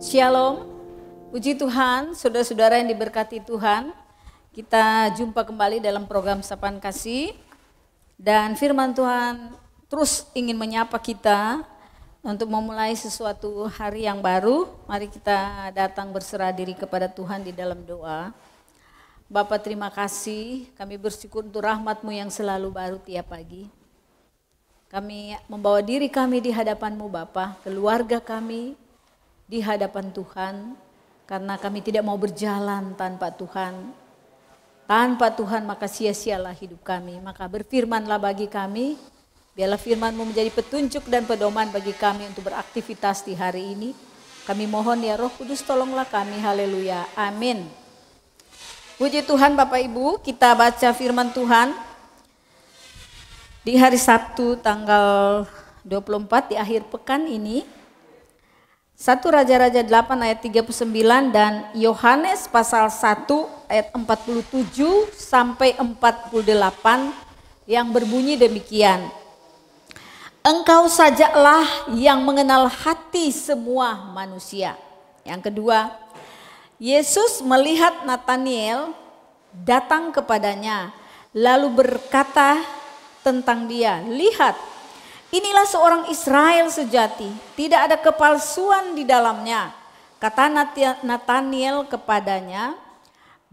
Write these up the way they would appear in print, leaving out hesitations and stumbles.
Shalom, puji Tuhan, saudara-saudara yang diberkati Tuhan. Kita jumpa kembali dalam program Sapaan Kasih. Dan firman Tuhan terus ingin menyapa kita untuk memulai sesuatu hari yang baru. Mari kita datang berserah diri kepada Tuhan di dalam doa. Bapa, terima kasih, kami bersyukur untuk rahmat-Mu yang selalu baru tiap pagi. Kami membawa diri kami di hadapan-Mu Bapa, keluarga kami di hadapan Tuhan, karena kami tidak mau berjalan tanpa Tuhan. Tanpa Tuhan maka sia-sialah hidup kami. Maka berfirmanlah bagi kami, biarlah firman-Mu menjadi petunjuk dan pedoman bagi kami untuk beraktivitas di hari ini. Kami mohon ya Roh Kudus, tolonglah kami, haleluya, amin. Puji Tuhan Bapak Ibu, kita baca firman Tuhan di hari Sabtu tanggal 24 di akhir pekan ini. 1 Raja-Raja 8 ayat 39 dan Yohanes pasal 1 ayat 47 sampai 48 yang berbunyi demikian. Engkau sajalah yang mengenal hati semua manusia. Yang kedua, Yesus melihat Nataniel datang kepadanya lalu berkata tentang dia, lihat, inilah seorang Israel sejati, tidak ada kepalsuan di dalamnya. Kata Nataniel kepadanya,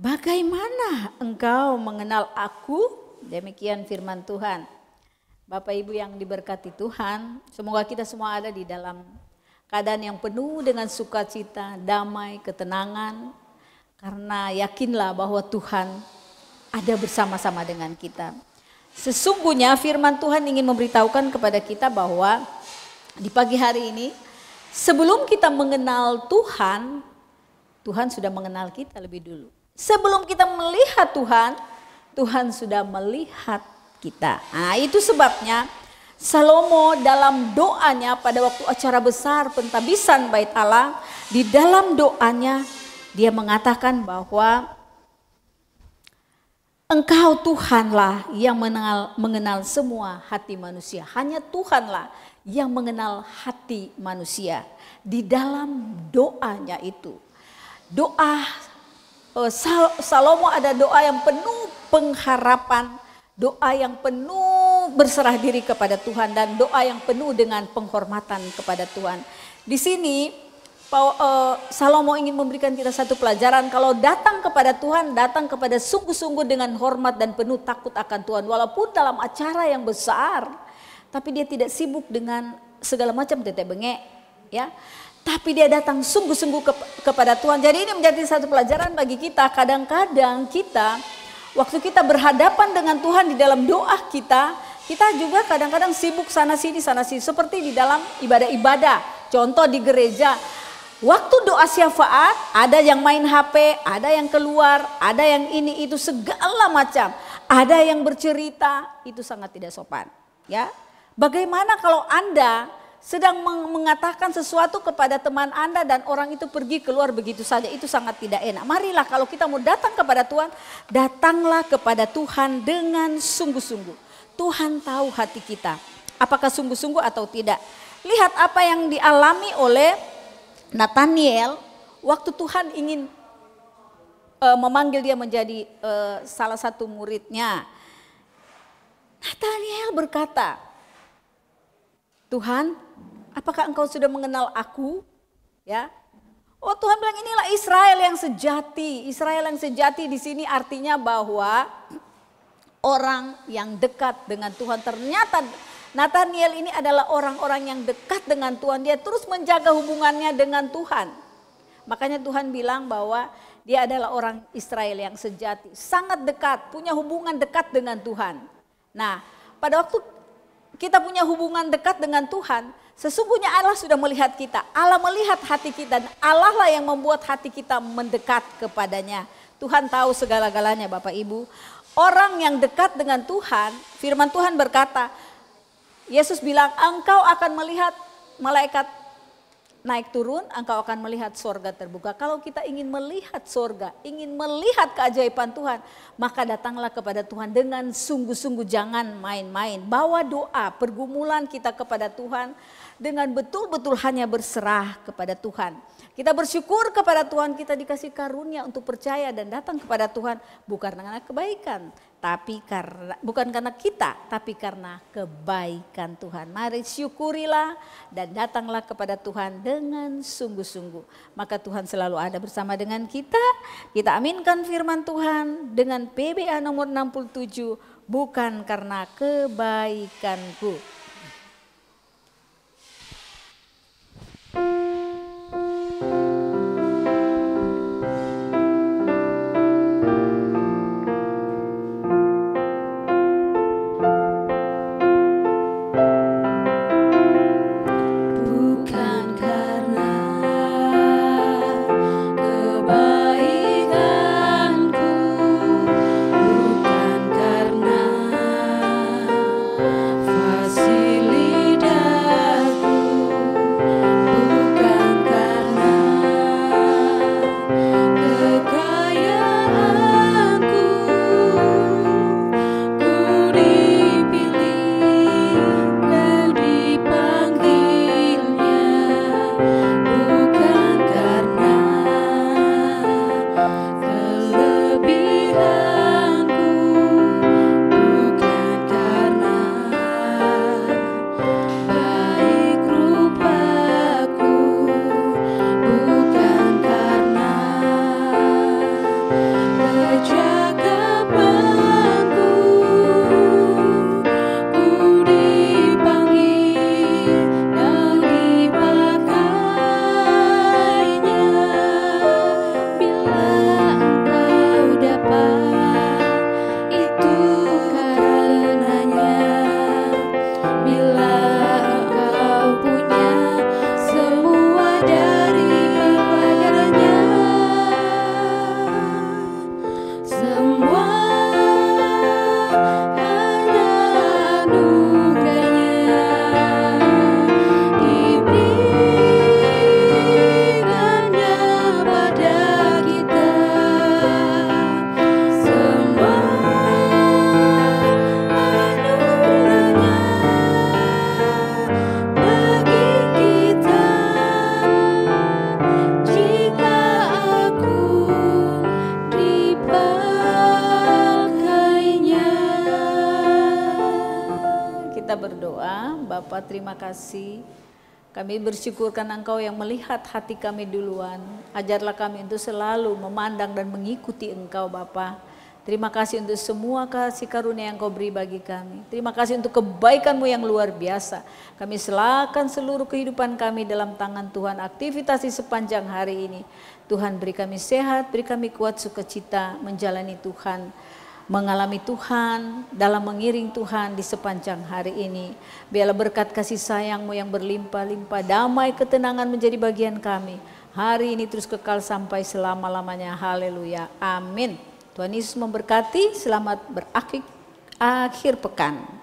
bagaimana engkau mengenal aku? Demikian firman Tuhan. Bapak Ibu yang diberkati Tuhan, semoga kita semua ada di dalam keadaan yang penuh dengan sukacita, damai, ketenangan. Karena yakinlah bahwa Tuhan ada bersama-sama dengan kita. Sesungguhnya firman Tuhan ingin memberitahukan kepada kita bahwa di pagi hari ini sebelum kita mengenal Tuhan, Tuhan sudah mengenal kita lebih dulu. Sebelum kita melihat Tuhan, Tuhan sudah melihat kita. Nah, itu sebabnya Salomo dalam doanya pada waktu acara besar pentabisan Bait Allah, di dalam doanya dia mengatakan bahwa Engkau Tuhanlah yang mengenal semua hati manusia. Hanya Tuhanlah yang mengenal hati manusia. Di dalam doanya itu. Doa Salomo ada doa yang penuh pengharapan. Doa yang penuh berserah diri kepada Tuhan. Dan doa yang penuh dengan penghormatan kepada Tuhan. Di sini Salomo ingin memberikan kita satu pelajaran. Kalau datang kepada Tuhan, datang kepada sungguh-sungguh dengan hormat dan penuh takut akan Tuhan. Walaupun dalam acara yang besar, tapi dia tidak sibuk dengan segala macam tetek bengek, ya. Tapi dia datang sungguh-sungguh kepada Tuhan. Jadi ini menjadi satu pelajaran bagi kita. Kadang-kadang kita, waktu kita berhadapan dengan Tuhan di dalam doa kita juga kadang-kadang sibuk sana sini. Seperti di dalam ibadah-ibadah. Contoh di gereja. Waktu doa syafaat, ada yang main HP, ada yang keluar, ada yang ini itu segala macam, ada yang bercerita, itu sangat tidak sopan, ya. Bagaimana kalau Anda sedang mengatakan sesuatu kepada teman Anda dan orang itu pergi keluar begitu saja, itu sangat tidak enak. Marilah kalau kita mau datang kepada Tuhan, datanglah kepada Tuhan dengan sungguh-sungguh. Tuhan tahu hati kita, apakah sungguh-sungguh atau tidak. Lihat apa yang dialami oleh Nataniel waktu Tuhan ingin memanggil dia menjadi salah satu muridnya. Nataniel berkata, Tuhan, apakah engkau sudah mengenal aku? Ya. Oh, Tuhan bilang inilah Israel yang sejati. Israel yang sejati di sini artinya bahwa orang yang dekat dengan Tuhan. Ternyata Nataniel ini adalah orang-orang yang dekat dengan Tuhan. Dia terus menjaga hubungannya dengan Tuhan. Makanya Tuhan bilang bahwa dia adalah orang Israel yang sejati. Sangat dekat, punya hubungan dekat dengan Tuhan. Nah, pada waktu kita punya hubungan dekat dengan Tuhan, sesungguhnya Allah sudah melihat kita. Allah melihat hati kita dan Allah lah yang membuat hati kita mendekat kepadanya. Tuhan tahu segala-galanya Bapak Ibu. Orang yang dekat dengan Tuhan, firman Tuhan berkata, Yesus bilang, engkau akan melihat malaikat naik turun, engkau akan melihat sorga terbuka. Kalau kita ingin melihat sorga, ingin melihat keajaiban Tuhan, maka datanglah kepada Tuhan dengan sungguh-sungguh, jangan main-main. Bawa doa, pergumulan kita kepada Tuhan, dengan betul-betul hanya berserah kepada Tuhan. Kita bersyukur kepada Tuhan, kita dikasih karunia untuk percaya dan datang kepada Tuhan bukan karena kebaikan, bukan karena kita, tapi karena kebaikan Tuhan. Mari syukurilah dan datanglah kepada Tuhan dengan sungguh-sungguh. Maka Tuhan selalu ada bersama dengan kita. Kita aminkan firman Tuhan dengan PBA nomor 67, bukan karena kebaikanku. Bapa, terima kasih. Kami bersyukur karena Engkau yang melihat hati kami duluan. Ajarlah kami untuk selalu memandang dan mengikuti Engkau, Bapa. Terima kasih untuk semua kasih karunia yang Kau beri bagi kami. Terima kasih untuk kebaikan-Mu yang luar biasa. Kami serahkan seluruh kehidupan kami dalam tangan Tuhan. Aktivitas di sepanjang hari ini. Tuhan, beri kami sehat, beri kami kuat sukacita menjalani Tuhan, mengalami Tuhan, dalam mengiring Tuhan di sepanjang hari ini. Biarlah berkat kasih sayang-Mu yang berlimpah-limpah, damai ketenangan menjadi bagian kami. Hari ini terus kekal sampai selama-lamanya. Haleluya. Amin. Tuhan Yesus memberkati. Selamat berakhir pekan.